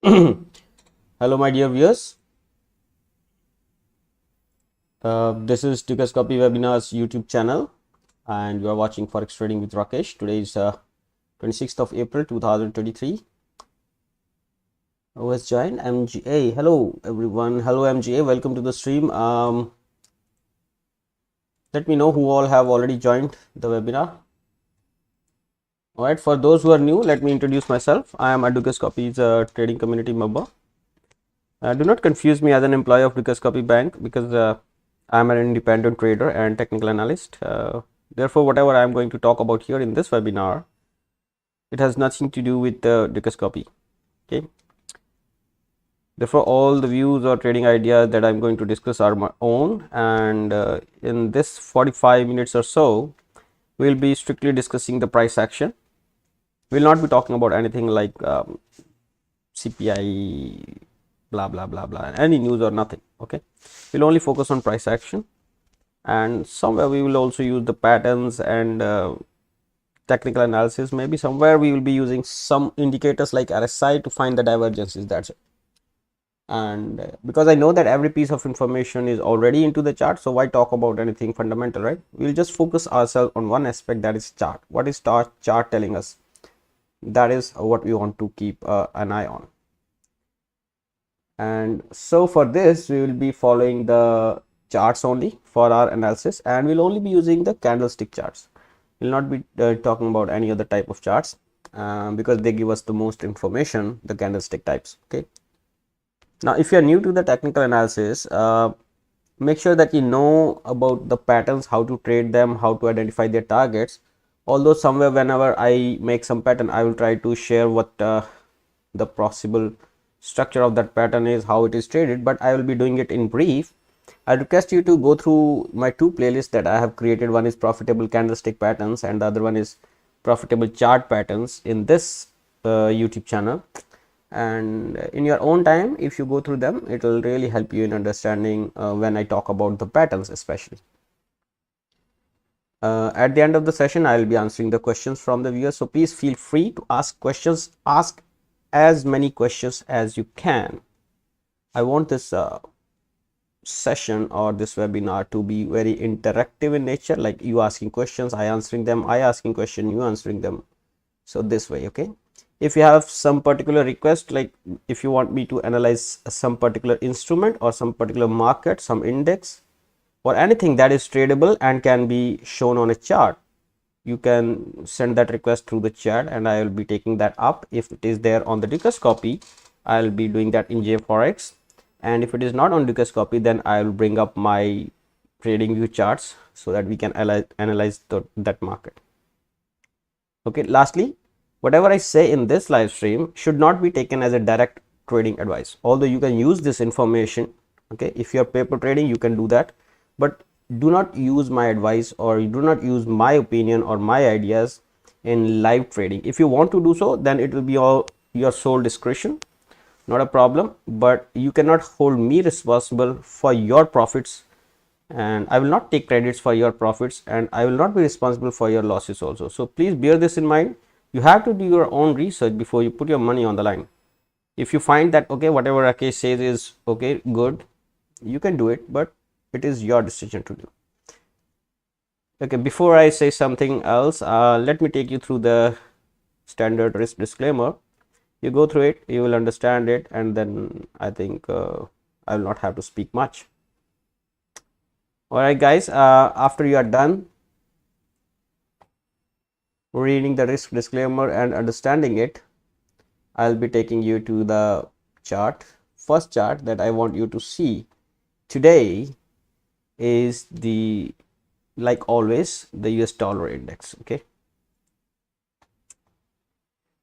Hello, my dear viewers. This is Tickers Copy Webinars YouTube channel, and you are watching Forex Trading with Rakesh. Today is 26th of April 2023. Who has joined? MGA. Hello, everyone. Hello, MGA. Welcome to the stream. Let me know who all have already joined the webinar. All right. For those who are new, let me introduce myself. I am a Tickers Copy's trading community member. Do not confuse me as an employee of Tickers Copy Bank because I am an independent trader and technical analyst. Therefore, whatever I am going to talk about here in this webinar, it has nothing to do with the Dicus copy. Okay. Therefore, all the views or trading ideas that I'm going to discuss are my own, and in this 45 minutes or so, we'll be strictly discussing the price action. We'll not be talking about anything like CPI, blah blah blah blah, any news or nothing. Okay, we'll only focus on price action, and somewhere we will also use the patterns and technical analysis. Maybe somewhere we will be using some indicators like RSI to find the divergences. That's it. And because I know that every piece of information is already into the chart, so why talk about anything fundamental, right? We'll just focus ourselves on one aspect, that is chart. What is chart telling us? That is what we want to keep an eye on. And so for this, we will be following the charts only for our analysis, and we'll only be using the candlestick charts. We'll not be talking about any other type of charts because they give us the most information, the candlestick types. Okay. Now, if you are new to the technical analysis, make sure that you know about the patterns, how to trade them, how to identify their targets. Although somewhere whenever I make some pattern, I will try to share what the possible structure of that pattern is, how it is traded, but I will be doing it in brief. I request you to go through my two playlists that I have created. One is profitable candlestick patterns and the other one is profitable chart patterns in this YouTube channel. And in your own time, if you go through them, it will really help you in understanding when I talk about the patterns especially. At the end of the session, I will be answering the questions from the viewers. So please feel free to ask questions. Ask as many questions as you can. I want this session or this webinar to be very interactive in nature, like you asking questions, I answering them, I asking question, you answering them. So this way, okay. If you have some particular request, like if you want me to analyze some particular instrument or some particular market, some index or anything that is tradable and can be shown on a chart, you can send that request through the chat and I will be taking that up. If it is there on the Dicus copy, I'll be doing that in Major Forex, and if it is not on Dicus copy, then I will bring up my trading view charts so that we can analyze that market. Okay, lastly, whatever I say in this live stream should not be taken as a direct trading advice, although you can use this information. Okay, if you are paper trading, you can do that, but do not use my advice or do not use my opinion or my ideas in live trading. If you want to do so, then it will be all your sole discretion, not a problem, but you cannot hold me responsible for your profits, and I will not take credits for your profits, and I will not be responsible for your losses also. So please bear this in mind. You have to do your own research before you put your money on the line. If you find that okay, whatever Rakesh says is okay, good, you can do it, but it is your decision to do. Okay, before I say something else, let me take you through the standard risk disclaimer. You go through it, you will understand it, and then I think I will not have to speak much. All right, guys, after you are done reading the risk disclaimer and understanding it, I'll be taking you to the chart. First chart that I want you to see today is the, like always, the US dollar index. Okay,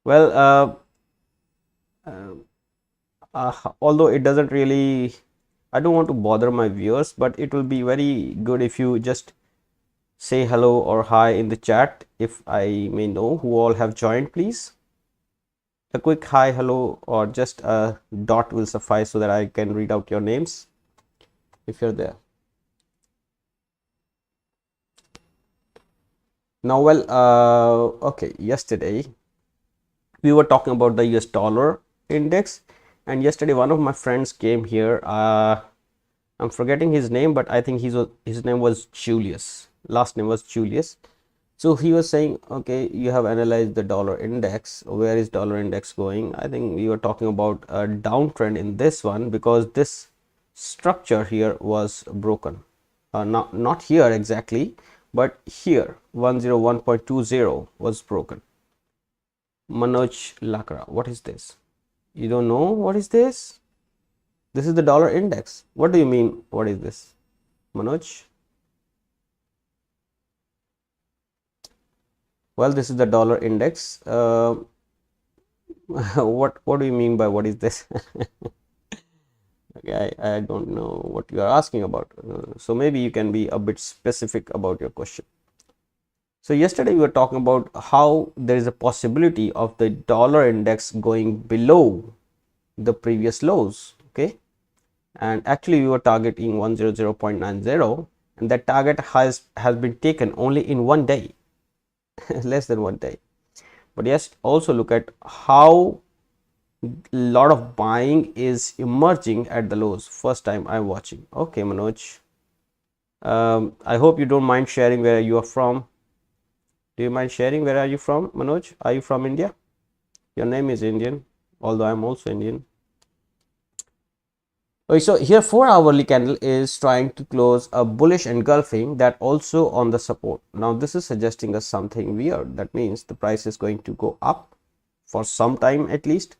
well, although it doesn't really, I don't want to bother my viewers, but it will be very good if you just say hello or hi in the chat, if I may know who all have joined. Please, a quick hi, hello, or just a dot will suffice so that I can read out your names if you're there. Now, well, okay, yesterday we were talking about the US dollar index, And yesterday one of my friends came here. I'm forgetting his name, but I think his name was Julius. Last name was Julius. So he was saying, okay, you have analyzed the dollar index. Where is dollar index going? I think we were talking about a downtrend in this one because this structure here was broken. Not here exactly, but here 101.20 was broken. Manoj Lakra, what is this? You don't know what is this? This is the dollar index. What do you mean? What is this, Manoj? Well, this is the dollar index. What do you mean by what is this? Okay, I don't know what you are asking about. So maybe you can be a bit specific about your question. So yesterday we were talking about how there is a possibility of the dollar index going below the previous lows. Okay, and actually we were targeting 100.90, and that target has been taken only in one day. Less than one day. But yes, also look at how a lot of buying is emerging at the lows. First time I'm watching. Okay, Manoj, I hope you don't mind sharing where you are from. Do you mind sharing where are you from, Manoj? Are you from India? Your name is Indian, although I'm also Indian. Okay, so here 4-hourly candle is trying to close a bullish engulfing that also on the support. Now this is suggesting us something weird. That means the price is going to go up for some time at least,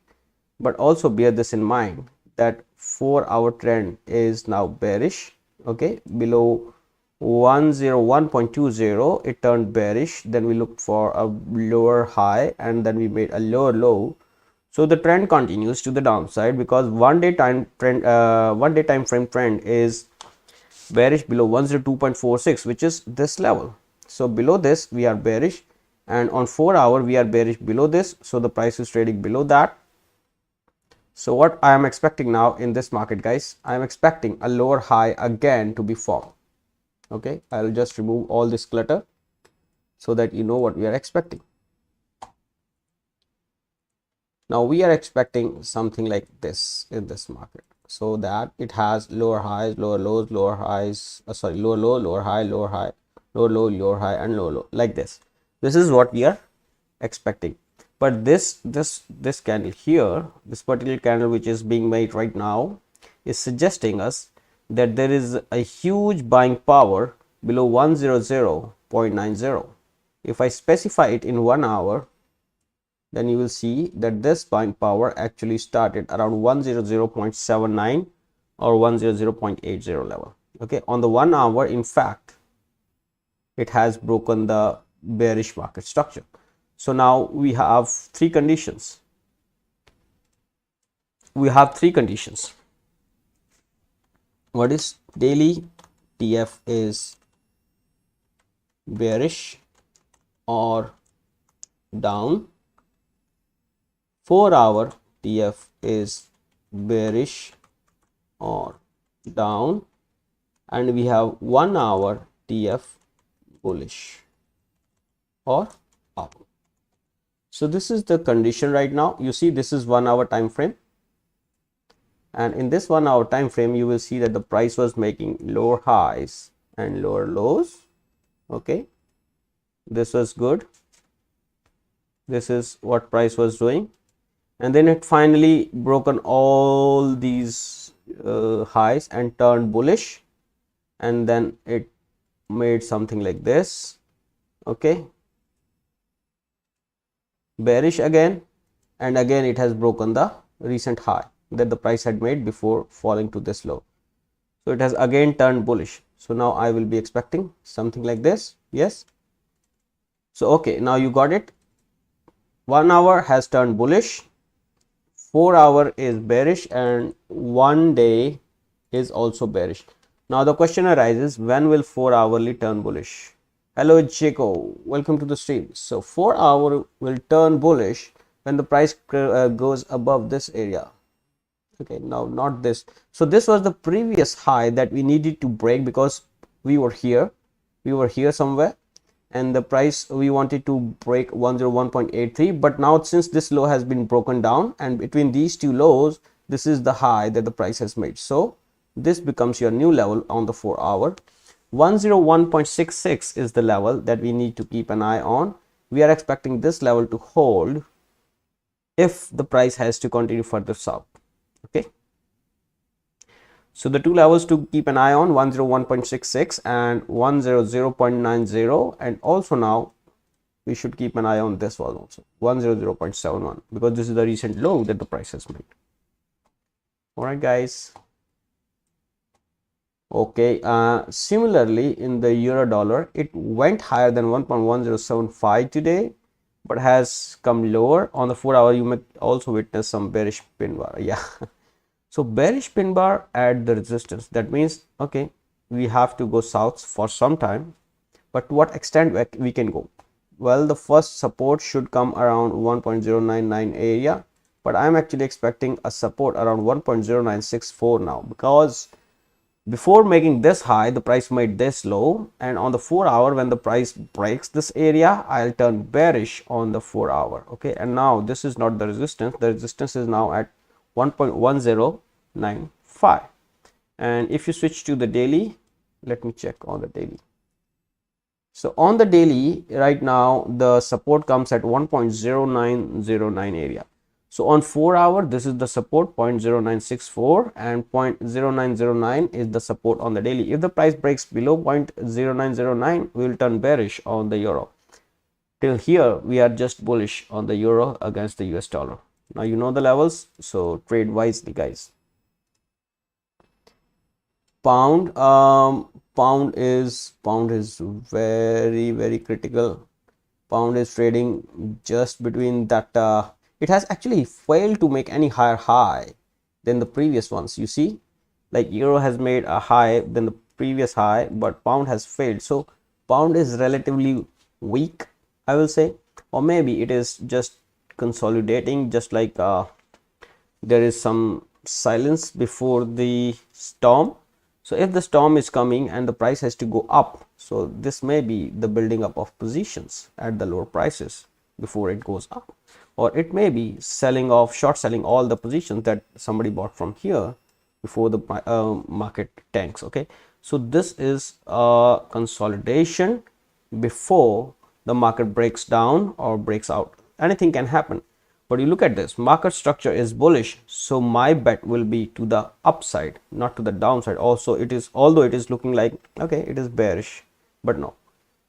but also bear this in mind that 4-hour trend is now bearish. Okay, below 101.20 it turned bearish, then we looked for a lower high and then we made a lower low. So the trend continues to the downside because one day time frame trend is bearish below 102.46, which is this level. So below this we are bearish, and on 4-hour we are bearish below this, so the price is trading below that. So what I am expecting now in this market, guys, I am expecting a lower high again to be formed. Okay, I will just remove all this clutter so that you know what we are expecting. Now we are expecting something like this in this market, so that it has lower highs, lower lows, lower highs, lower low, lower high, lower high, lower low, lower high, and lower low, like this. This is what we are expecting. But this candle here, this particular candle which is being made right now, is suggesting us that there is a huge buying power below 100.90. If I specify it in 1 hour, then you will see that this buying power actually started around 100.79 or 100.80 level. Okay, on the 1 hour, in fact, it has broken the bearish market structure. So now we have three conditions. What is daily? TF is bearish or down. 4-hour TF is bearish or down, and we have 1 hour TF bullish or up. So this is the condition right now. You see, this is 1 hour time frame, and in this 1 hour time frame you will see that the price was making lower highs and lower lows. Okay, this was good. This is what price was doing, and then it finally broken all these highs and turned bullish, and then it made something like this. Okay, bearish again, and again it has broken the recent high that the price had made before falling to this low. So it has again turned bullish. So now I will be expecting something like this. Yes, so okay, now you got it. 1 hour has turned bullish, 4 hour is bearish, and 1 day is also bearish. Now the question arises, when will 4 hourly turn bullish? Hello Jaco, welcome to the stream. So 4 hour will turn bullish when the price goes above this area. Okay, now not this. So this was the previous high that we needed to break because we were here somewhere, and the price we wanted to break 101.83, but now since this low has been broken down, and between these two lows this is the high that the price has made. So this becomes your new level on the 4 hour. 101.66 is the level that we need to keep an eye on. We are expecting this level to hold if the price has to continue further south. Okay, so the two levels to keep an eye on, 101.66 and 100.90, and also now we should keep an eye on this one also, 100.71, because this is the recent low that the price has made. All right guys. Okay, similarly in the euro dollar, it went higher than 1.1075 today, but has come lower. On the 4 hour, you may also witness some bearish pin bar. Yeah, so bearish pin bar at the resistance. That means, okay, we have to go south for some time, but to what extent we can go? Well, the first support should come around 1.099 area, but I'm actually expecting a support around 1.0964 now, because before making this high, the price made this low, and on the 4 hour, when the price breaks this area, I'll turn bearish on the 4 hour. Okay, and now this is not the resistance. The resistance is now at 1.1095. And if you switch to the daily, let me check on the daily. So on the daily right now, the support comes at 1.0909 area. So on 4 hour, this is the support 0.0964, and 0.0909 is the support on the daily. If the price breaks below 0.0909, we will turn bearish on the euro. Till here, we are just bullish on the euro against the US dollar. Now you know the levels, so trade wisely, guys. Pound, pound is very critical. Pound is trading just between that. It has actually failed to make any higher high than the previous ones. You see, like euro has made a high than the previous high, but pound has failed. So pound is relatively weak, I will say, or maybe it is just consolidating, just like there is some silence before the storm. So if the storm is coming and the price has to go up, so this may be the building up of positions at the lower prices before it goes up, or it may be selling off, short selling all the positions that somebody bought from here before the market tanks. Okay, so this is a consolidation before the market breaks down or breaks out. Anything can happen, but you look at this, market structure is bullish, so my bet will be to the upside, not to the downside. Also, it is, although it is looking like, okay, it is bearish, but no,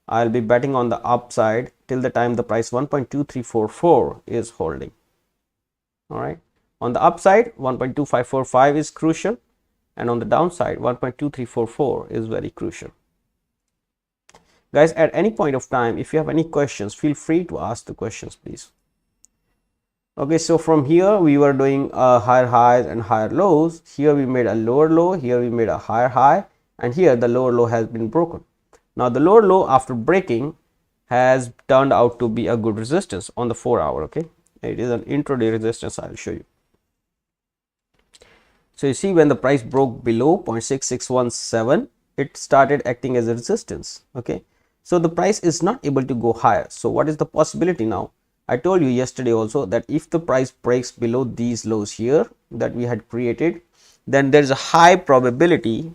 I'll be betting on the upside till the time the price 1.2344 is holding. All right, on the upside 1.2545 is crucial, and on the downside 1.2344 is very crucial. Guys, at any point of time, if you have any questions, feel free to ask the questions, please. Okay, so from here we were doing higher highs and higher lows. Here we made a lower low, here we made a higher high, and here the lower low has been broken. Now the lower low after breaking has turned out to be a good resistance on the 4 hour. Okay, it is an intraday resistance. I'll show you. So you see, when the price broke below 0.6617, it started acting as a resistance. Okay, so the price is not able to go higher. So what is the possibility now? I told you yesterday also that if the price breaks below these lows here that we had created, then there is a high probability,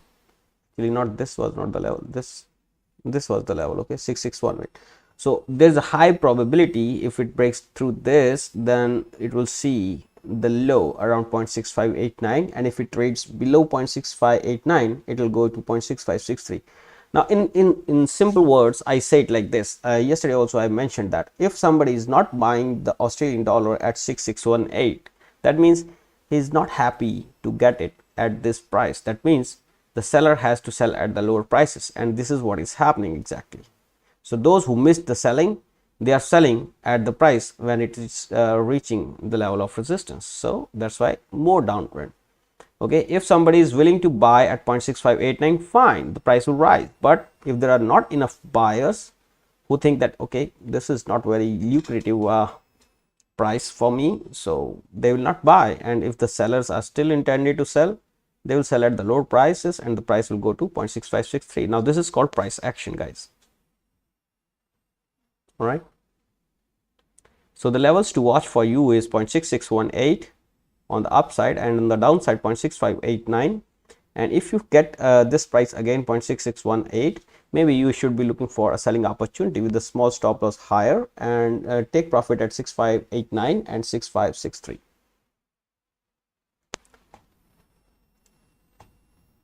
actually not, this was not the level, this was the level. Okay, 6618. So there's a high probability if it breaks through this, then it will see the low around 0.6589, and if it trades below 0.6589, it will go to 0.6563. Now in simple words, I say it like this. Yesterday also I mentioned that if somebody is not buying the Australian dollar at 6618, that means he is not happy to get it at this price. That means the seller has to sell at the lower prices, and this is what is happening exactly. So those who missed the selling, they are selling at the price when it is reaching the level of resistance. So that's why more downtrend. Okay, if somebody is willing to buy at 0.6589, fine, the price will rise. But if there are not enough buyers who think that, okay, this is not very lucrative price for me, so they will not buy. And if the sellers are still intended to sell, they will sell at the lower prices, and the price will go to 0.6563. Now this is called price action, guys. All right, so the levels to watch for you is 0.6618, on the upside, and on the downside 0.6589. And if you get this price again 0.6618, maybe you should be looking for a selling opportunity with a small stop loss higher, and take profit at 6589 and 6563.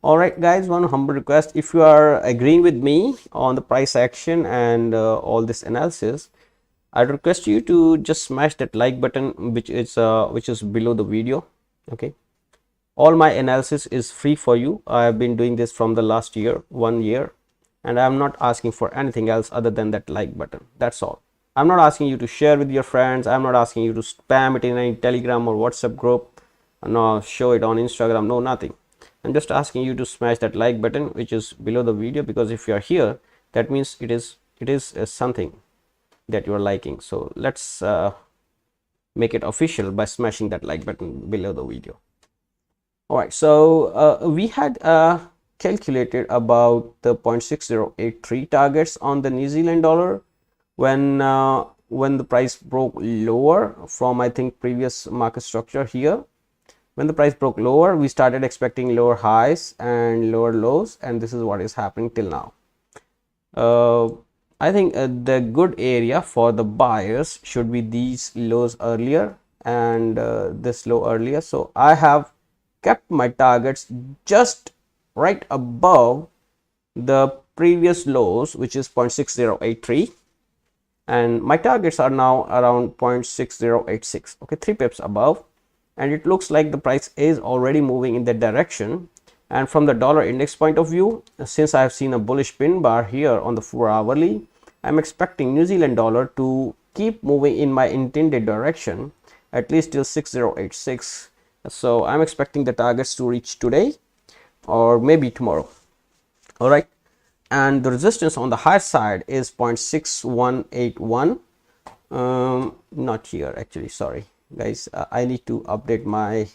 All right guys, one humble request: if you are agreeing with me on the price action and all this analysis, I'd request you to just smash that like button, which is below the video. Okay, all my analysis is free for you. I have been doing this from the last year, 1 year, and I'm not asking for anything else other than that like button. That's all. I'm not asking you to share with your friends. I'm not asking you to spam it in any Telegram or WhatsApp group, no, show it on Instagram, no, nothing. I'm just asking you to smash that like button, which is below the video, because if you are here, that means it is something that you are liking. So let's make it official by smashing that like button below the video. All right, so we had calculated about the 0.6083 targets on the New Zealand dollar when the price broke lower from, I think, previous market structure here. When the price broke lower, we started expecting lower highs and lower lows, and this is what is happening till now. I think the good area for the buyers should be these lows earlier and this low earlier. So I have kept my targets just right above the previous lows, which is 0.6083, and my targets are now around 0.6086. okay, 3 pips above, and it looks like the price is already moving in that direction. And from the dollar index point of view, since I have seen a bullish pin bar here on the 4-hourly, I'm expecting New Zealand dollar to keep moving in my intended direction at least till 6086. So I'm expecting the targets to reach today or maybe tomorrow. All right, and the resistance on the higher side is 0.6181. Not here actually, sorry guys, I need to update my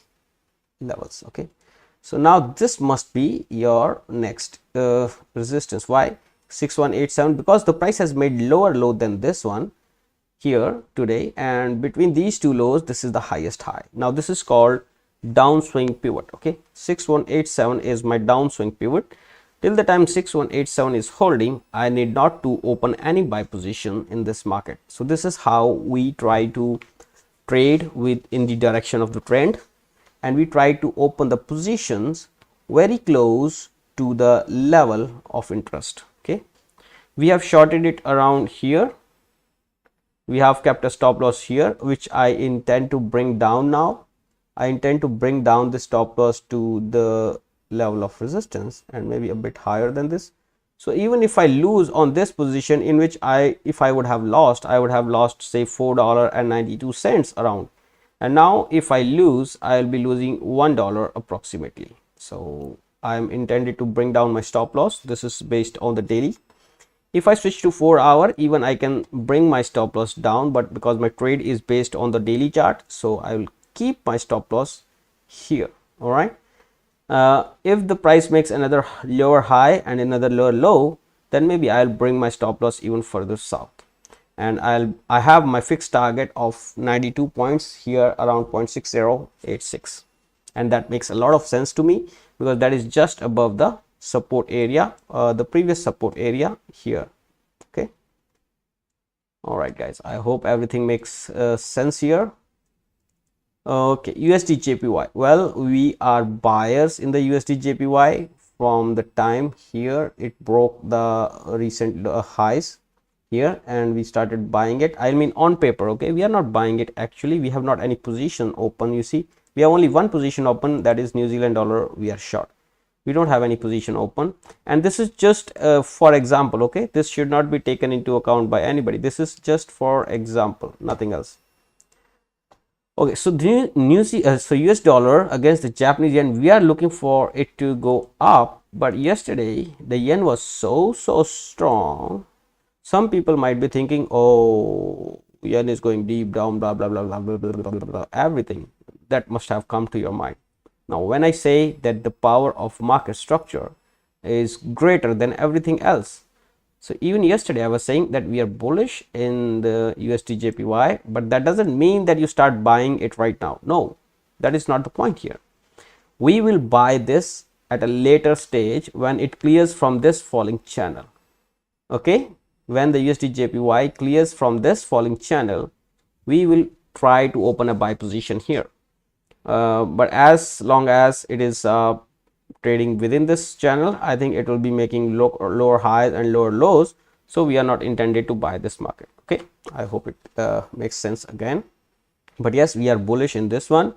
levels. Okay, so now this must be your next resistance. Why 6187? Because the price has made lower low than this one here today, and between these two lows this is the highest high. Now this is called downswing pivot. Okay, 6187 is my downswing pivot. Till the time 6187 is holding, I need not to open any buy position in this market. So this is how we try to trade in the direction of the trend, and we try to open the positions very close to the level of interest. Okay, we have shorted it around here. We have kept a stop loss here, which I intend to bring down now. I intend to bring down the stop loss to the level of resistance and maybe a bit higher than this. So even if I lose on this position, in which if I would have lost, I would have lost say $4.92 around, and now if I lose, I'll be losing $1 approximately. So I'm intended to bring down my stop loss. This is based on the daily. If I switch to 4-hour, even I can bring my stop loss down, but because my trade is based on the daily chart, so I will keep my stop loss here. All right, if the price makes another lower high and another lower low, then maybe I'll bring my stop loss even further south, and I have my fixed target of 92 points here around 0.6086, and that makes a lot of sense to me because that is just above the support area, the previous support area here. Okay, all right guys, I hope everything makes sense here. Okay, USD JPY. Well, we are buyers in the USD JPY from the time here it broke the recent highs here, and we started buying it. I mean on paper. Okay, we are not buying it actually. We have not any position open. You see, we have only one position open, that is New Zealand dollar. We are short. We don't have any position open, and this is just for example. Okay, this should not be taken into account by anybody. This is just for example, nothing else. Okay, so so US dollar against the Japanese yen, we are looking for it to go up, but yesterday the yen was so strong. Some people might be thinking, oh, yen is going deep down, blah blah blah blah blah blah blah, blah. Everything that must have come to your mind. Now when I say that the power of market structure is greater than everything else, so even yesterday I was saying that we are bullish in the USD JPY, but that doesn't mean that you start buying it right now. No, That is not the point here. We will buy this at a later stage when it clears from this falling channel. Okay, when the USD JPY clears from this falling channel, we will try to open a buy position here. But as long as it is trading within this channel, I think it will be making lower highs and lower lows, so we are not intended to buy this market. Okay, I hope it makes sense again. But yes, we are bullish in this one.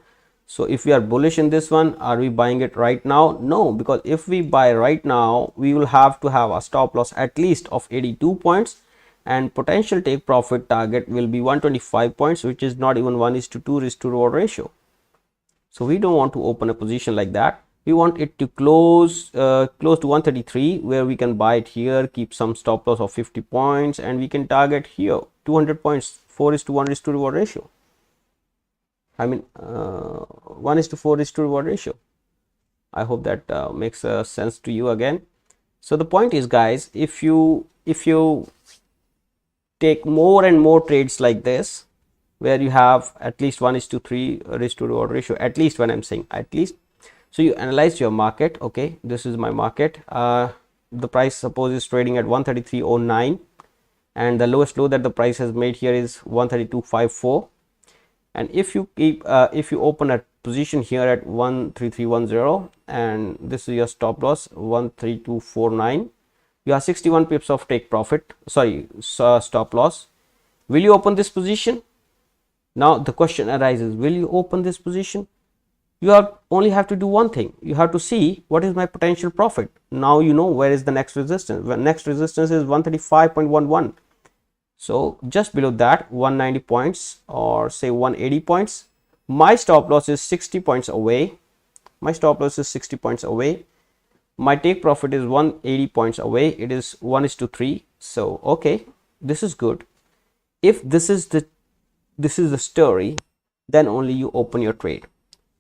So if we are bullish in this one, are we buying it right now? No, because if we buy right now, we will have to have a stop loss at least of 82 points, and potential take profit target will be 125 points, which is not even 1:2 risk to reward ratio. So we don't want to open a position like that. We want it to close to 133, where we can buy it here, keep some stop loss of 50 points, and we can target here 200 points, 4:1 risk to reward ratio. I mean 1:4 risk to reward ratio. I hope that makes sense to you again. So the point is, guys, if you take more and more trades like this, where you have at least 1:3 risk to reward ratio, at least, when I'm saying at least, so you analyze your market. Okay, this is my market. The price, suppose, is trading at 133.09, and the lowest low that the price has made here is 132.54. And if you keep if you open a position here at 13310, and this is your stop loss 13249, you have 61 pips of take profit, sorry, stop loss. Will you open this position? Now the question arises, will you open this position? You only have to do one thing. You have to see what is my potential profit. Now you know where is the next resistance. The next resistance is 135.11. So just below that, 190 points, or say 180 points. My stop loss is 60 points away. My stop loss is 60 points away. My take profit is 180 points away. It is 1:3. So okay, this is good. If this is the story, then only you open your trade.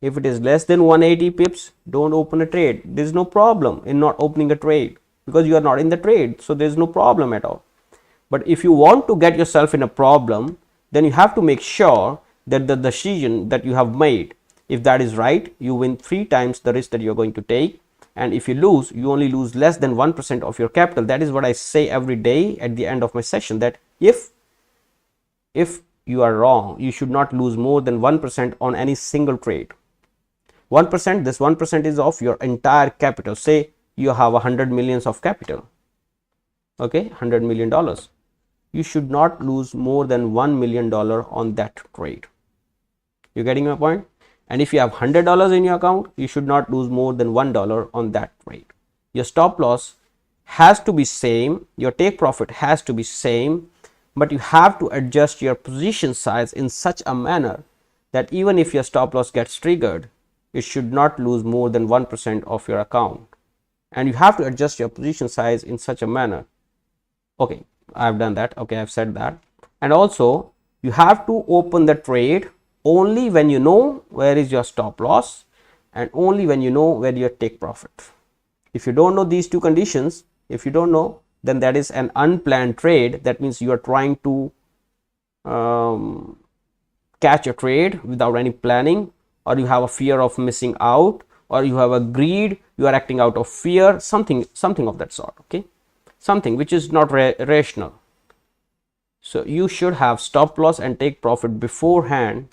If it is less than 180 pips, don't open a trade. There is no problem in not opening a trade, because you are not in the trade, so there is no problem at all. But if you want to get yourself in a problem, then you have to make sure that the decision that you have made, if that is right, you win 3 times the risk that you're going to take. And if you lose, you only lose less than 1% of your capital. That is what I say every day at the end of my session, that if you are wrong, you should not lose more than 1% on any single trade. 1%, this 1% is of your entire capital. Say you have 100 millions of capital. Okay, $100 million. You should not lose more than $1 million on that trade. You getting my point? And if you have $100 in your account, you should not lose more than $1 on that trade. Your stop loss has to be same, your take profit has to be same, but you have to adjust your position size in such a manner that even if your stop loss gets triggered, it should not lose more than 1% of your account. And you have to adjust your position size in such a manner. Okay, I've done that. Okay, I've said that. And also, you have to open the trade only when you know where is your stop loss, and only when you know where your take profit. If you don't know these two conditions, if you don't know, then that is an unplanned trade. That means you are trying to catch a trade without any planning, or you have a fear of missing out, or you have a greed, you are acting out of fear, something of that sort. Okay, something which is not rational. So you should have stop loss and take profit beforehand,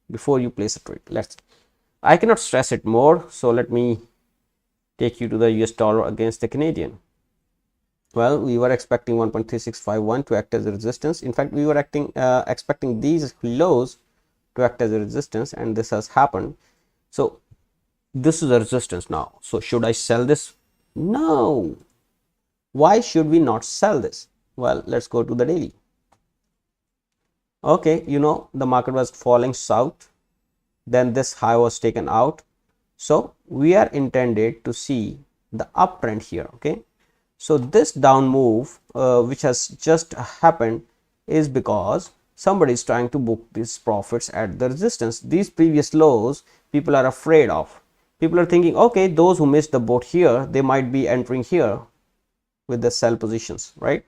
before you place a trade. I cannot stress it more, so let me take you to the US dollar against the Canadian. Well, we were expecting 1.3651 to act as a resistance. In fact, we were expecting these lows to act as a resistance, and this has happened. So this is a resistance now. So should I sell this? No. Why should we not sell this? Well, let's go to the daily. Okay, you know, the market was falling south, then this high was taken out. So we are intended to see the uptrend here. Okay, so this down move which has just happened is because somebody is trying to book these profits at the resistance. These previous lows people are afraid of. People are thinking, okay, those who missed the boat here, they might be entering here with the sell positions, right?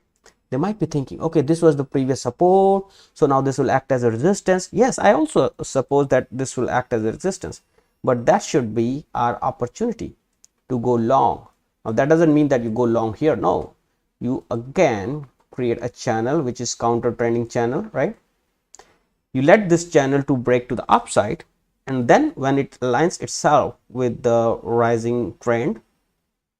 They might be thinking, okay, this was the previous support, so now this will act as a resistance. Yes, I also suppose that this will act as a resistance, but that should be our opportunity to go long. Now that doesn't mean that you go long here. No, you again create a channel which is counter trending channel, right? You let this channel to break to the upside, and then when it aligns itself with the rising trend,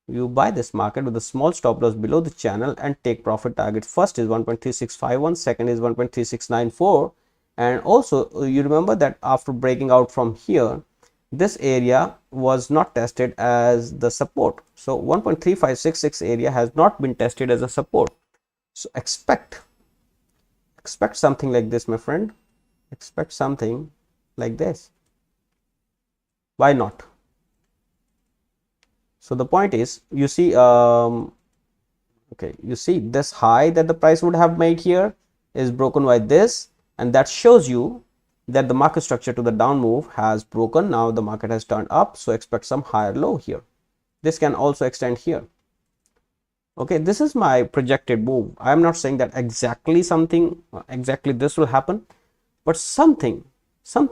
you buy this market with a small stop loss below the channel and take profit target. First is 1.3651, second is 1.3694, and also you remember that after breaking out from here, this area was not tested as the support. So 1.3566 area has not been tested as a support. So expect something like this, my friend. Expect something like this. Why not? So the point is, you see, okay, you see this high that the price would have made here is broken by this, and that shows you that the market structure to the down move has broken. Now the market has turned up, so expect some higher low here. This can also extend here. Okay, this is my projected move. I am not saying that exactly this will happen, but something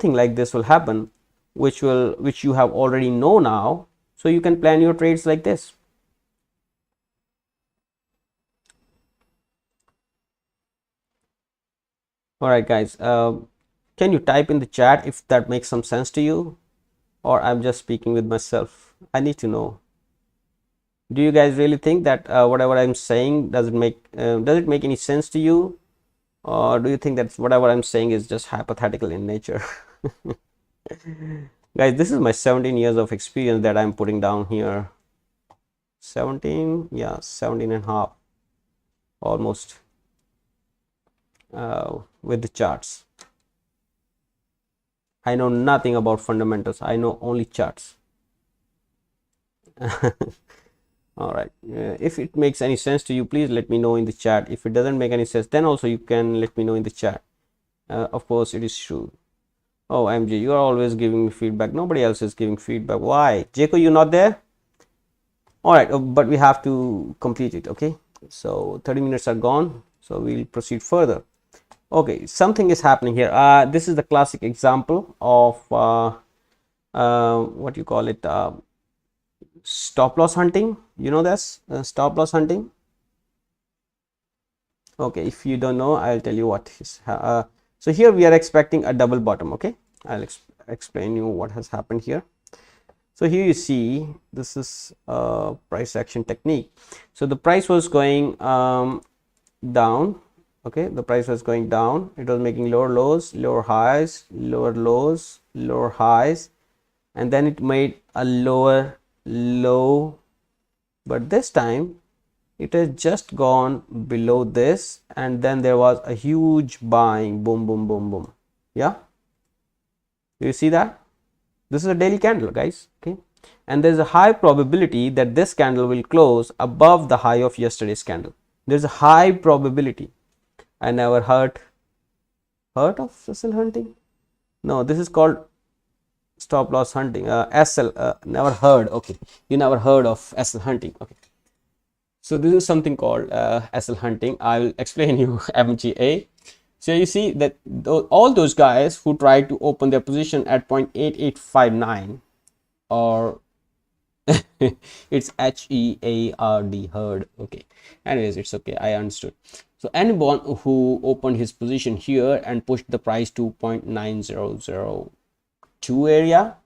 like this will happen, which you have already know now, so you can plan your trades like this. All right, guys, can you type in the chat if that makes some sense to you, or I'm just speaking with myself? I need to know. Do you guys really think that whatever I'm saying does it make any sense to you, or do you think that whatever I'm saying is just hypothetical in nature? Guys, this is my 17 years of experience that I'm putting down here. 17, yeah, 17 and a half almost, with the charts. I know nothing about fundamentals. I know only charts. All right, if it makes any sense to you, please let me know in the chat. If it doesn't make any sense, then also you can let me know in the chat. Of course it is true. Oh, MJ, you are always giving me feedback. Nobody else is giving feedback. Why? Jaco, you not there? All right, but we have to complete it. Okay, so 30 minutes are gone, so we'll proceed further. Okay, something is happening here. This is the classic example of what you call it, stop loss hunting. You know this, stop loss hunting. Okay, if you don't know, I'll tell you what is. So here we are expecting a double bottom. Okay, I'll explain you what has happened here. So here you see this is a price action technique. So the price was going down. Okay, the price was going down. It was making lower lows, lower highs, lower lows, lower highs, and then it made a lower low, but this time it has just gone below this, and then there was a huge buying, boom, boom, boom, boom. Yeah, do you see that? This is a daily candle, guys. Okay, and there's a high probability that this candle will close above the high of yesterday's candle. There's a high probability. I never heard of SL hunting. No, this is called stop loss hunting. SL, never heard. Okay, you never heard of SL hunting. Okay, so this is something called SL hunting. I will explain you MGA. So you see that all those guys who try to open their position at 0.8859, or it's HEARD, heard. Okay, anyways, it's okay, I understood. So anyone who opened his position here and pushed the price to 0.9002 area,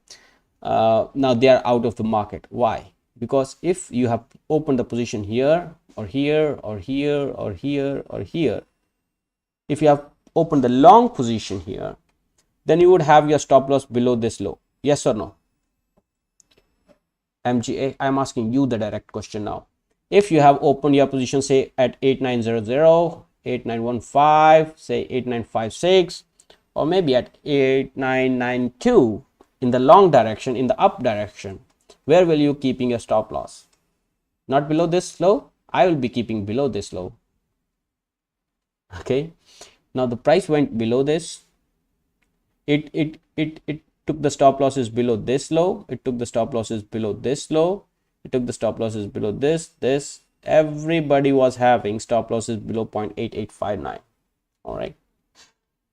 now they are out of the market. Why? Because if you have opened the position here or here or here or here or here, if you have opened the long position here, then you would have your stop loss below this low. Yes or no? MGA, I'm asking you the direct question now. If you have opened your position, say at 8900, 8915, say 8956, or maybe at 8992 in the long direction, in the up direction, where will you keeping your stop loss? Not below this low. I will be keeping below this low. Okay, now the price went below this. It took the stop losses below this low. It took the stop losses below this low. It took the stop losses below this, everybody was having stop losses below 0.8859. All right,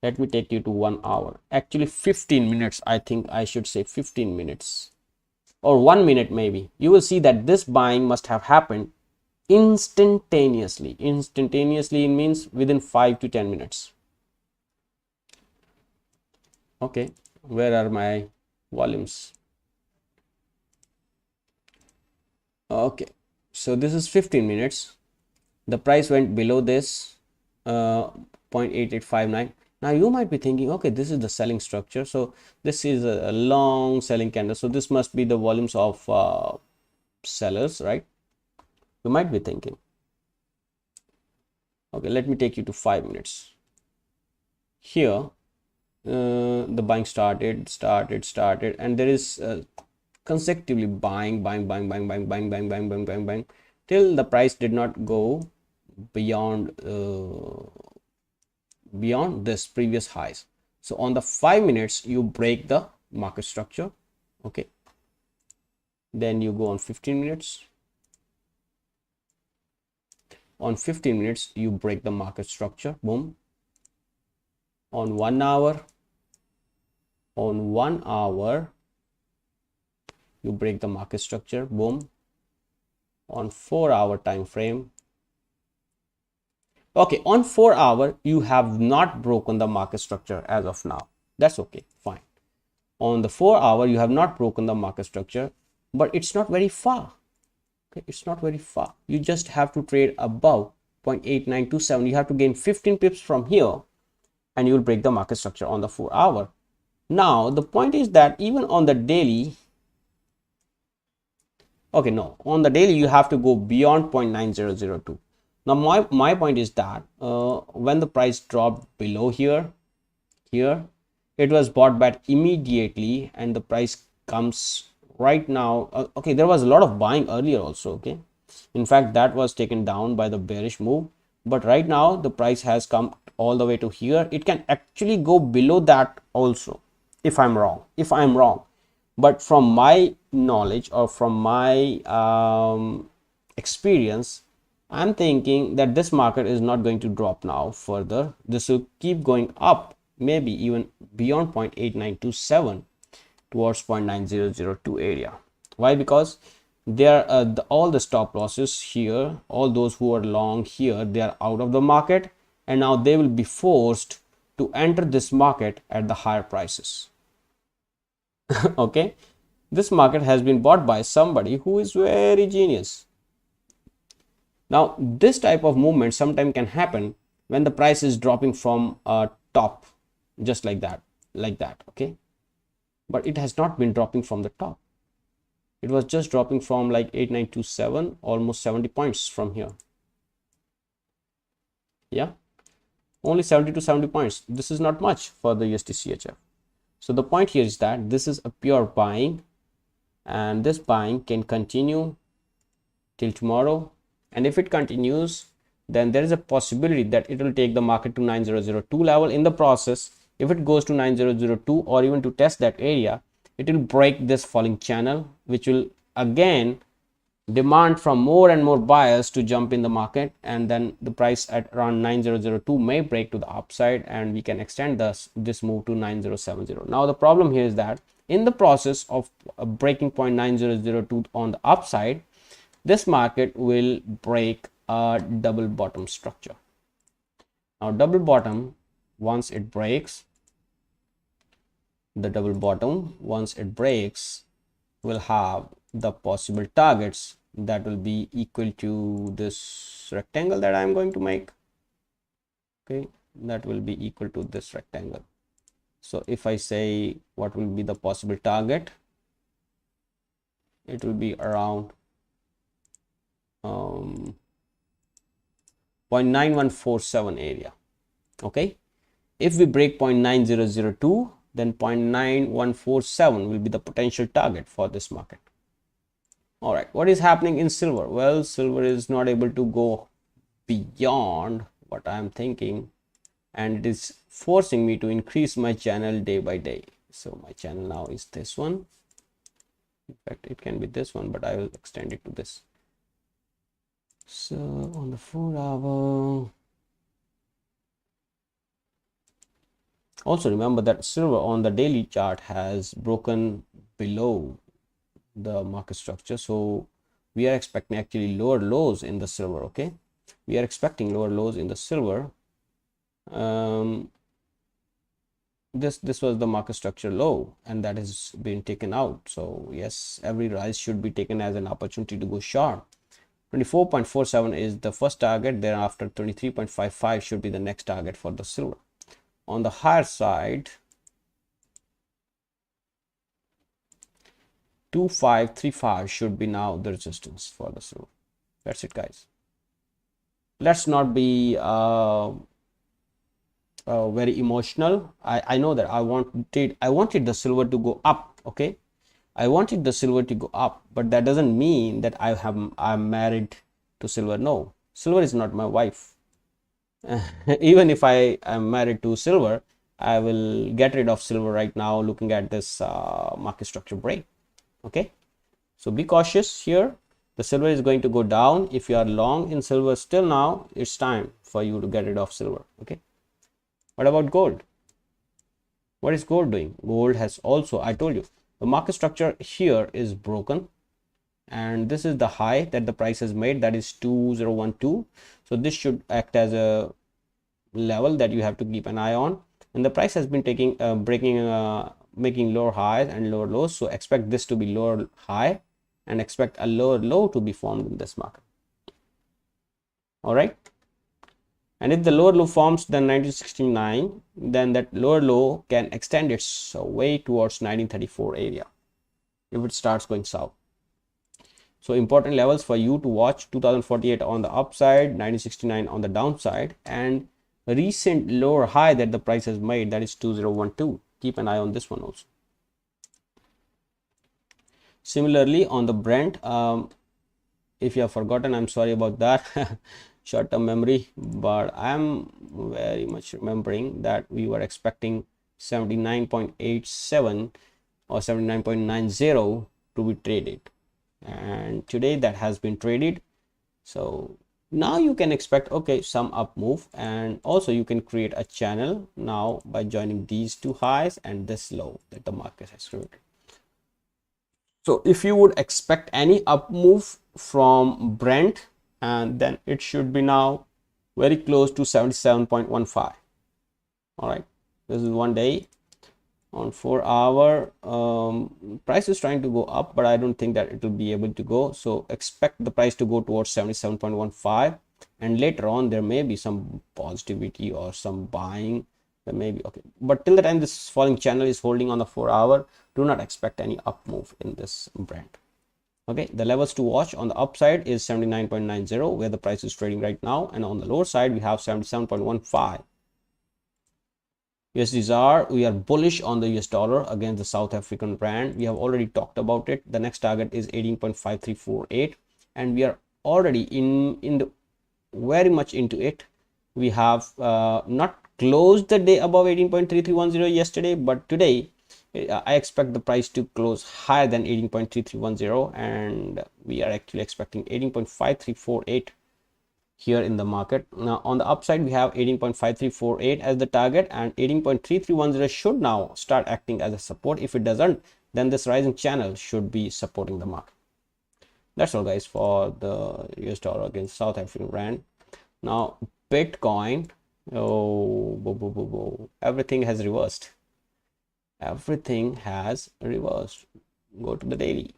let me take you to 1 hour, actually 15 minutes. I think I should say 15 minutes or 1 minute maybe. You will see that this buying must have happened instantaneously. Instantaneously means within 5 to 10 minutes. Okay, where are my volumes? Okay, so this is 15 minutes. The price went below this 0.8859. Now you might be thinking, okay, this is the selling structure, so this is a long selling candle, so this must be the volumes of sellers, right? You might be thinking. Okay, let me take you to 5 minutes. Here the buying started, and there is consecutively buying till the price did not go beyond this previous highs. So on the 5 minutes you break the market structure. Okay, then you go on 15 minutes. On 15 minutes you break the market structure, boom. On 1 hour, you break the market structure, boom. On 4 hour time frame, okay, on 4 hour you have not broken the market structure as of now. That's okay, fine. On the 4 hour you have not broken the market structure, but it's not very far. Okay, it's not very far. You just have to trade above 0.8927. You have to gain 15 pips from here and you will break the market structure on the 4 hour. Now the point is that even on the daily, okay, no, on the daily you have to go beyond 0.9002. Now my point is that when the price dropped below here, it was bought back immediately, and the price comes right now. Okay, there was a lot of buying earlier also. Okay, in fact that was taken down by the bearish move, but right now the price has come all the way to here. It can actually go below that also if I'm wrong, but from my knowledge or from my experience, I'm thinking that this market is not going to drop now further. This will keep going up, maybe even beyond 0.8927 towards 0.9002 area. Why? Because there are all the stop losses here, all those who are long here, they are out of the market, and now they will be forced to enter this market at the higher prices. Okay, this market has been bought by somebody who is very genius. Now this type of movement sometimes can happen when the price is dropping from a top, just like that. Okay, but it has not been dropping from the top. It was just dropping from like 8927, almost 70 points from here. Yeah, only 70 to 70 points. This is not much for the USD CHF. So the point here is that this is a pure buying, and this buying can continue till tomorrow, and if it continues, then there is a possibility that it will take the market to 9002 level. In the process, if it goes to 9002 or even to test that area, it will break this falling channel, which will again demand from more and more buyers to jump in the market, and then the price at around 9002 may break to the upside, and we can extend this move to 9070. Now the problem here is that in the process of breaking 0.9002 on the upside, this market will break a double bottom structure. Now double bottom, once it breaks, will have the possible targets that will be equal to this rectangle that I am going to make. Okay, that will be equal to this rectangle. So if I say what will be the possible target, it will be around 0.9147 area. Okay, if we break 0.9002, then 0.9147 will be the potential target for this market. All right, what is happening in silver? Well, silver is not able to go beyond what I am thinking, and it is forcing me to increase my channel day by day. So my channel now is this one. In fact, it can be this one, but I will extend it to this. So on the 4-hour, also remember that silver on the daily chart has broken below the market structure, so we are expecting actually lower lows in the silver. Okay, we are expecting lower lows in the silver. This was the market structure low, and that has been taken out. So yes, every rise should be taken as an opportunity to go short. 24.47 is the first target, thereafter 23.55 should be the next target for the silver. On the higher side, 2535 should be now the resistance for the silver. That's it, guys. Let's not be very emotional. I know that I wanted the silver to go up. Okay, I wanted the silver to go up, but that doesn't mean that I'm married to silver. No, silver is not my wife. Even if I am married to silver, I will get rid of silver right now looking at this market structure break. Okay, so be cautious here. The silver is going to go down. If you are long in silver still now, it's time for you to get rid of silver. Okay, what about gold? What is gold doing? Gold has also, I told you, the market structure here is broken, and this is the high that the price has made, that is 2012. So this should act as a level that you have to keep an eye on, and the price has been taking making lower highs and lower lows, so expect this to be lower high and expect a lower low to be formed in this market. All right, and if the lower low forms then 1969, then that lower low can extend its way towards 1934 area if it starts going south. So important levels for you to watch: 2048 on the upside, 1969 on the downside, and a recent lower high that the price has made, that is 2012. Keep an eye on this one also. Similarly on the Brent, if you have forgotten, I'm sorry about that. Short-term memory, but I'm very much remembering that we were expecting 79.87 or 79.90 to be traded, and today that has been traded. So now you can expect, okay, some up move, and also you can create a channel now by joining these two highs and this low that the market has created. So if you would expect any up move from Brent, and then it should be now very close to 77.15. all right, this is 1 day. On 4-hour, price is trying to go up, but I don't think that it will be able to go. So expect the price to go towards 77.15, and later on there may be some positivity or some buying. There may be, okay, but till the time this falling channel is holding on the 4-hour, do not expect any up move in this Brent. Okay, the levels to watch on the upside is 79.90, where the price is trading right now, and on the lower side we have 77.15. USDR, we are bullish on the US dollar against the South African rand. We have already talked about it. The next target is 18.5348, and we are already in the very much into it. We have not closed the day above 18.3310 yesterday, but today I expect the price to close higher than 18.3310, and we are actually expecting 18.5348 here in the market. Now on the upside we have 18.5348 as the target, and 18.3310 should now start acting as a support. If it doesn't, then this rising channel should be supporting the market. That's all, guys, for the US dollar against South African rand. Now Bitcoin, everything has reversed. Everything has reversed. Go to the daily.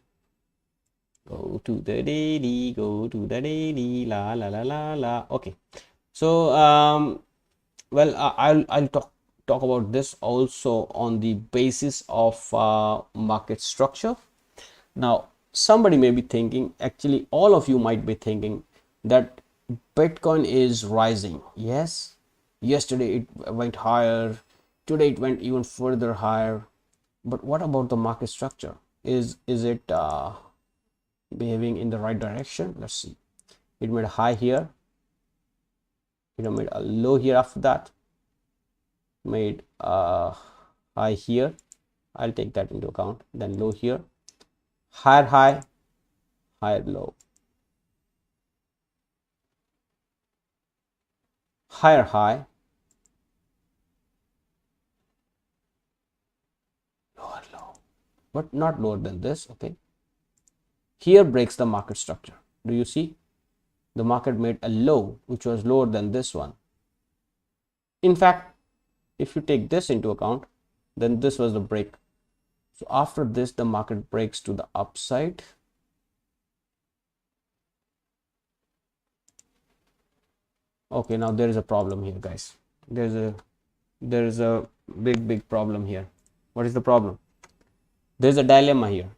Go to the daily, go to the daily, la la la la la. Okay, so well, I'll talk about this also on the basis of market structure. Now somebody may be thinking, actually all of you might be thinking, that Bitcoin is rising. Yes, yesterday it went higher, today it went even further higher, but what about the market structure? Is it behaving in the right direction? Let's see. It made a high here, it made a low here, after that made a high here, I'll take that into account, then low here, higher high, higher low. higher high, lower low, but not lower than this. Okay, here breaks the market structure. Do you see? The market made a low which was lower than this one. In fact, if you take this into account, then this was the break. So after this, the market breaks to the upside. Okay, now there is a problem here, guys. There is a big problem here. What is the problem? There's a dilemma here.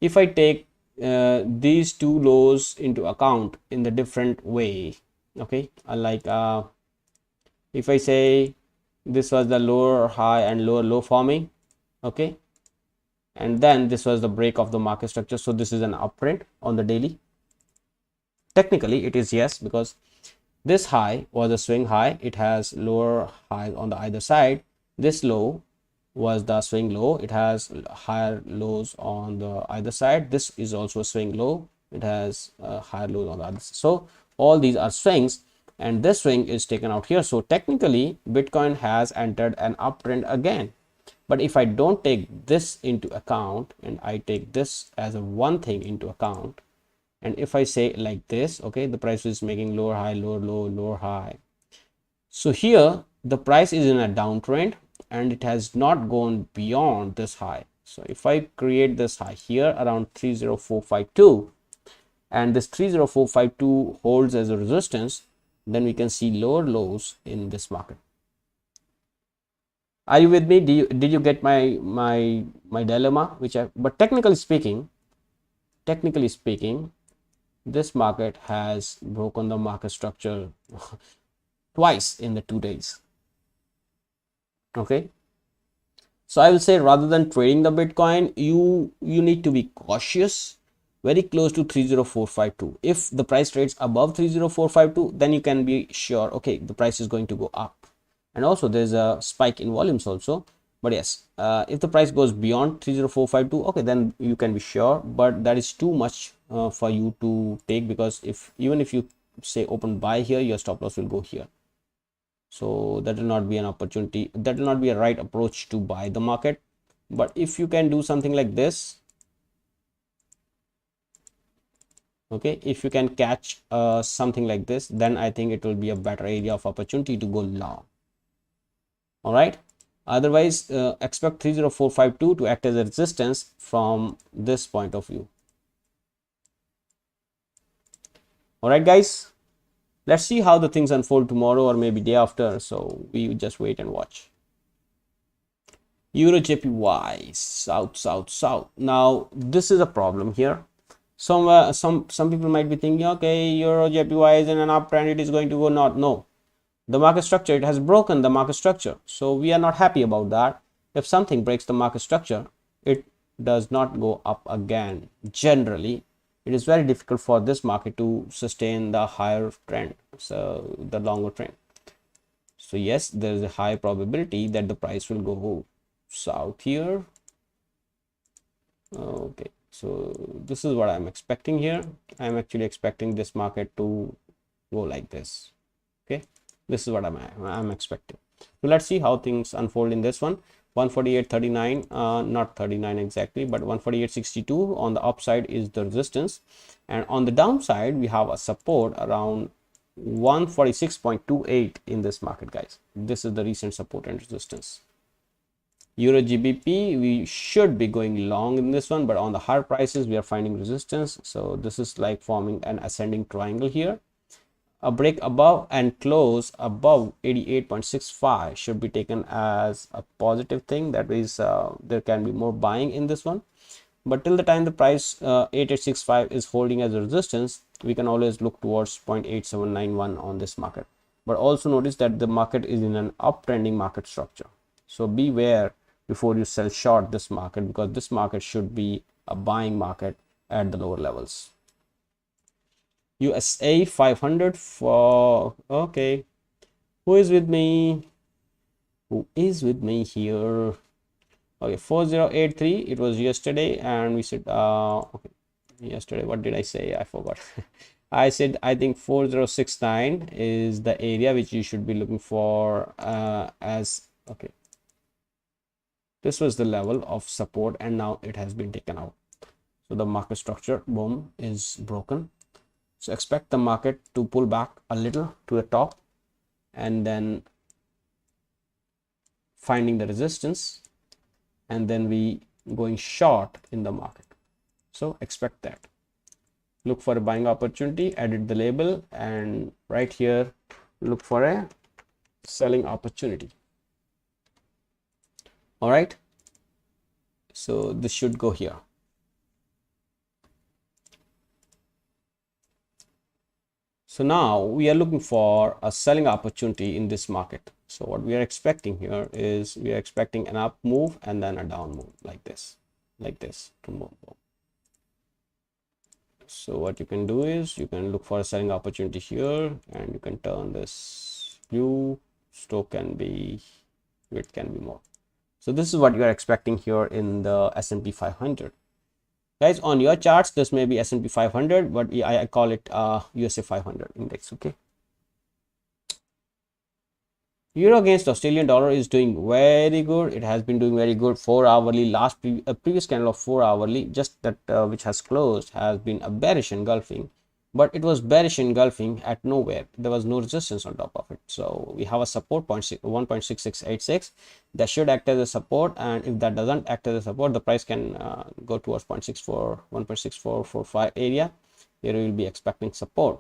If I take these two lows into account in the different way, okay, if I say this was the lower high and lower low forming, okay, and then this was the break of the market structure, so this is an uptrend on the daily. Technically it is, yes, because this high was a swing high, it has lower highs on the either side. This low was the swing low, it has higher lows on the either side. This is also a swing low, it has higher lows on the other side. So all these are swings, and this swing is taken out here. So technically Bitcoin has entered an uptrend again. But if I don't take this into account and I take this as a one thing into account, and if I say like this, okay, the price is making lower high, lower low, lower high. So here the price is in a downtrend and it has not gone beyond this high. So if I create this high here around 30452 and this 30452 holds as a resistance, then we can see lower lows in this market. Are you with me? Did you get my dilemma? But technically speaking, this market has broken the market structure twice in the 2 days. Okay, so I will say, rather than trading the Bitcoin, you need to be cautious, very close to 30452. If the price trades above 30452, then you can be sure, okay, the price is going to go up. And also there's a spike in volumes also. But yes, if the price goes beyond 30452, okay, then you can be sure, but that is too much for you to take, because even if you say open buy here, your stop loss will go here. So that will not be an opportunity, that will not be a right approach to buy the market. But if you can do something like this, okay, if you can catch something like this, then I think it will be a better area of opportunity to go long. All right, otherwise expect 30452 to act as a resistance from this point of view. All right, guys, let's see how the things unfold tomorrow or maybe day after. So we just wait and watch. Euro JPY, south. Now this is a problem here. Some people might be thinking, okay, Euro JPY is in an uptrend, it is going to go not. No, the market structure, it has broken the market structure, so we are not happy about that. If something breaks the market structure, it does not go up again. Generally it is very difficult for this market to sustain the higher trend, so the longer trend. So yes, there is a high probability that the price will go south here. Okay, so this is what I'm expecting here. I'm actually expecting this market to go like this. Okay, this is what I'm expecting. So let's see how things unfold in this one. 148.39, not 39 exactly, but 148.62 on the upside is the resistance, and on the downside we have a support around 146.28 in this market, guys. This is the recent support and resistance. Euro GBP, we should be going long in this one, but on the higher prices we are finding resistance. So this is like forming an ascending triangle here. A break above and close above 88.65 should be taken as a positive thing. That is, there can be more buying in this one, but till the time the price 8865 is holding as a resistance, we can always look towards 0.8791 on this market. But also notice that the market is in an uptrending market structure, so beware before you sell short this market, because this market should be a buying market at the lower levels. USA 500 for, okay, who is with me here? Okay, 4083, it was yesterday, and we said okay, yesterday what did I say? I forgot. I said I think 4069 is the area which you should be looking for as okay. This was the level of support and now it has been taken out. So the market structure, boom, is broken. So expect the market to pull back a little to the top and then finding the resistance and then we going short in the market. So expect that. Look for a buying opportunity, edit the label, and right here look for a selling opportunity. All right, so this should go here. So now we are looking for a selling opportunity in this market. So what we are expecting here is we are expecting an up move and then a down move like this to move. So what you can do is you can look for a selling opportunity here and you can turn this blue. Stoke can be, it can be more. So this is what you are expecting here in the S&P 500. Guys, on your charts, this may be S&P 500, but I call it USA 500 index. Okay. Euro against Australian dollar is doing very good. It has been doing very good. 4 hourly, previous candle of 4 hourly, just that which has closed has been a bearish engulfing, but it was bearish engulfing at nowhere. There was no resistance on top of it. So we have a support 1.6686 that should act as a support, and if that doesn't act as a support, the price can go towards 1.6445 area. Here we will be expecting support.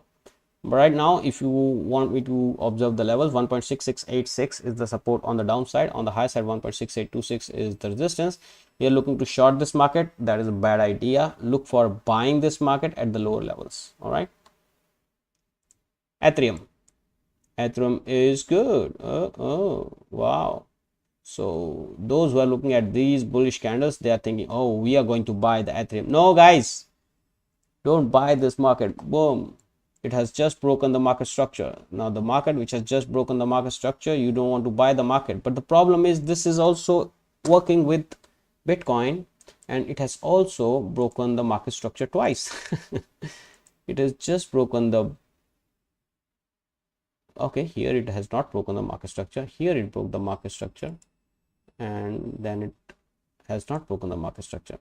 But right now, if you want me to observe the levels, 1.6686 is the support on the downside. On the high side, 1.6826 is the resistance. You're looking to short this market. That is a bad idea. Look for buying this market at the lower levels. All right. Ethereum is good. Oh, wow. So those who are looking at these bullish candles, they are thinking, oh, we are going to buy the Ethereum. No, guys, don't buy this market. Boom. It has just broken the market structure. Now the market which has just broken the market structure, you don't want to buy the market. But the problem is this is also working with Bitcoin and it has also broken the market structure twice. It has just broken the, okay, here it has not broken the market structure. Here it broke the market structure and then it has not broken the market structure.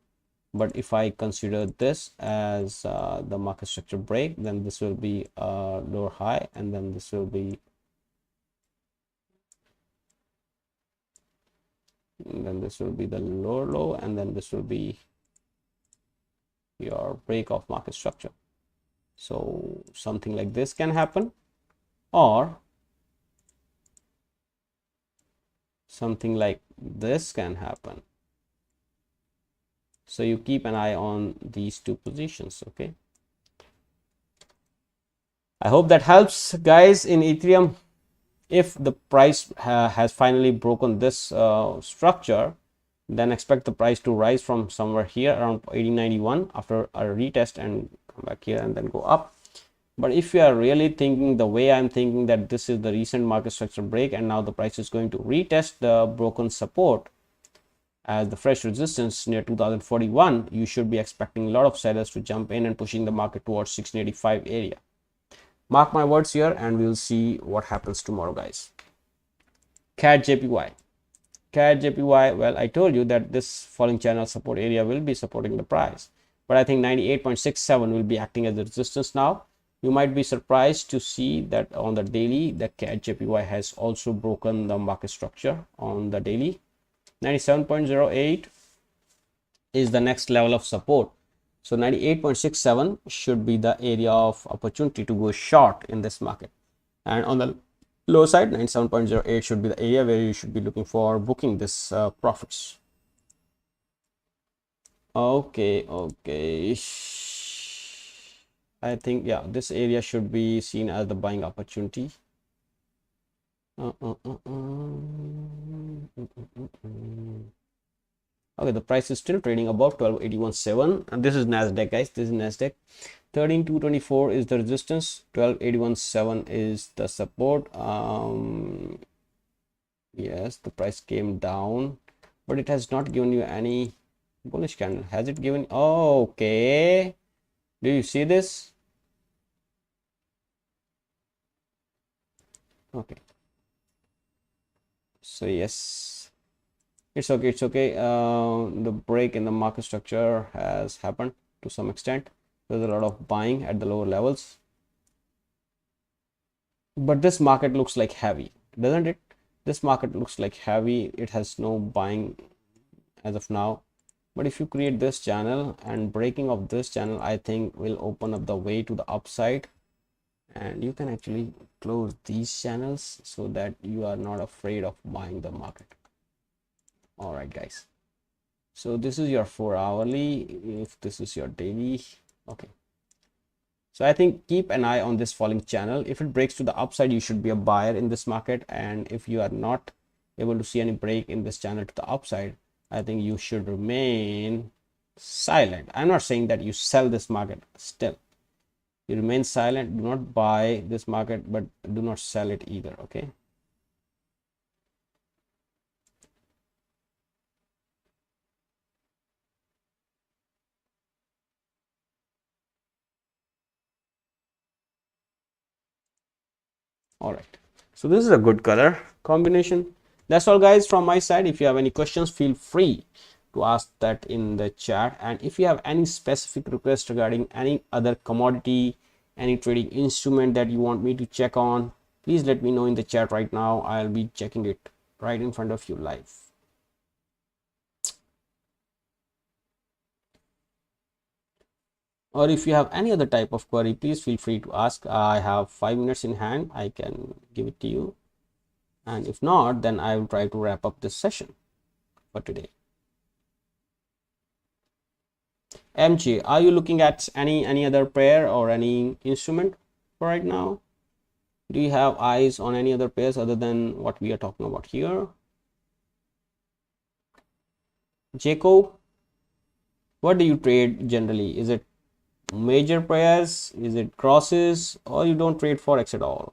But if I consider this as the market structure break, then this will be a lower high and then this will be, the lower low, and then this will be your break of market structure. So something like this can happen, or something like this can happen. So you keep an eye on these two positions. Okay, I hope that helps, guys. In Ethereum, if the price has finally broken this structure, then expect the price to rise from somewhere here around 1891 after a retest and come back here and then go up. But if you are really thinking the way I'm thinking, that this is the recent market structure break and now the price is going to retest the broken support as the fresh resistance near 2041, you should be expecting a lot of sellers to jump in and pushing the market towards 1685 area. Mark my words here and we'll see what happens tomorrow, guys. CAD JPY. Well, I told you that this falling channel support area will be supporting the price, but I think 98.67 will be acting as the resistance now. You might be surprised to see that on the daily, the CAD JPY has also broken the market structure on the daily. 97.08 is the next level of support. So 98.67 should be the area of opportunity to go short in this market. And on the low side, 97.08 should be the area where you should be looking for booking this profits. Okay. I think, yeah, this area should be seen as the buying opportunity. Okay, the price is still trading above 1281.7, and this is Nasdaq, guys. This is Nasdaq. 13224 is the resistance, 1281.7 is the support. Yes, the price came down, but it has not given you any bullish candle. Has it given? Oh, okay, do you see this? Okay, so yes, it's okay, it's okay. The break in the market structure has happened to some extent. There's a lot of buying at the lower levels, but this market looks like heavy, doesn't it? This market looks like heavy. It has no buying as of now, but if you create this channel, and breaking of this channel I think will open up the way to the upside, and you can actually close these channels so that you are not afraid of buying the market. All right guys, so this is your 4 hourly. If this is your daily, okay, so I think keep an eye on this falling channel. If it breaks to the upside, you should be a buyer in this market, and if you are not able to see any break in this channel to the upside, I think you should remain silent. I'm not saying that you sell this market. Still, you remain silent. Do not buy this market, but do not sell it either. Okay, all right, so this is a good color combination. That's all guys from my side. If you have any questions, feel free to ask that in the chat, and if you have any specific request regarding any other commodity, any trading instrument that you want me to check on, please let me know in the chat right now. I'll be checking it right in front of you live. Or if you have any other type of query, please feel free to ask. I have 5 minutes in hand, I can give it to you, and if not, then I will try to wrap up this session for today. MG, are you looking at any other pair or any instrument for right now? Do you have eyes on any other pairs other than what we are talking about here? Jaco, what do you trade generally? Is it major pairs? Is it crosses? Or you don't trade forex at all?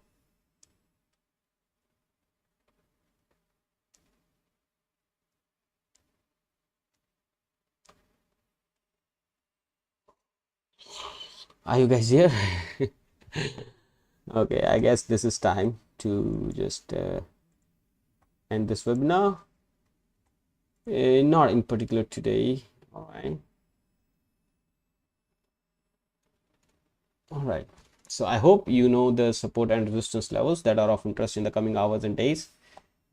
Are you guys here? Okay, I guess this is time to just end this webinar. Not in particular today. All right, so I hope you know the support and resistance levels that are of interest in the coming hours and days.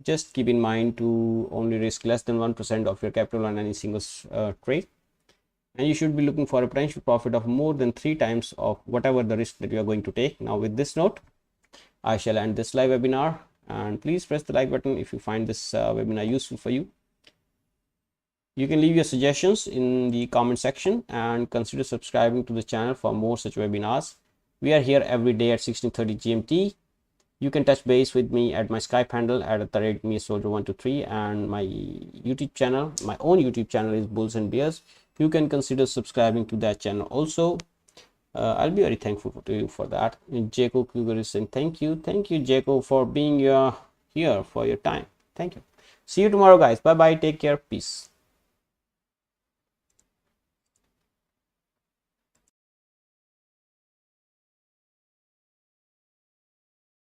Just keep in mind to only risk less than 1% of your capital on any single trade, and you should be looking for a potential profit of more than 3 times of whatever the risk that you are going to take. Now with this note, I shall end this live webinar, and please press the like button if you find this webinar useful for you. You can leave your suggestions in the comment section, and consider subscribing to the channel for more such webinars. We are here every day at 16:30 GMT. You can touch base with me at my Skype handle at @MeSoldier123, and my YouTube channel, my own YouTube channel, is Bulls and Bears. You can consider subscribing to that channel also. I'll be very thankful to you for that. And Jaco Cougar is saying thank you, Jaco, for being here for your time. Thank you. See you tomorrow, guys. Bye bye. Take care. Peace.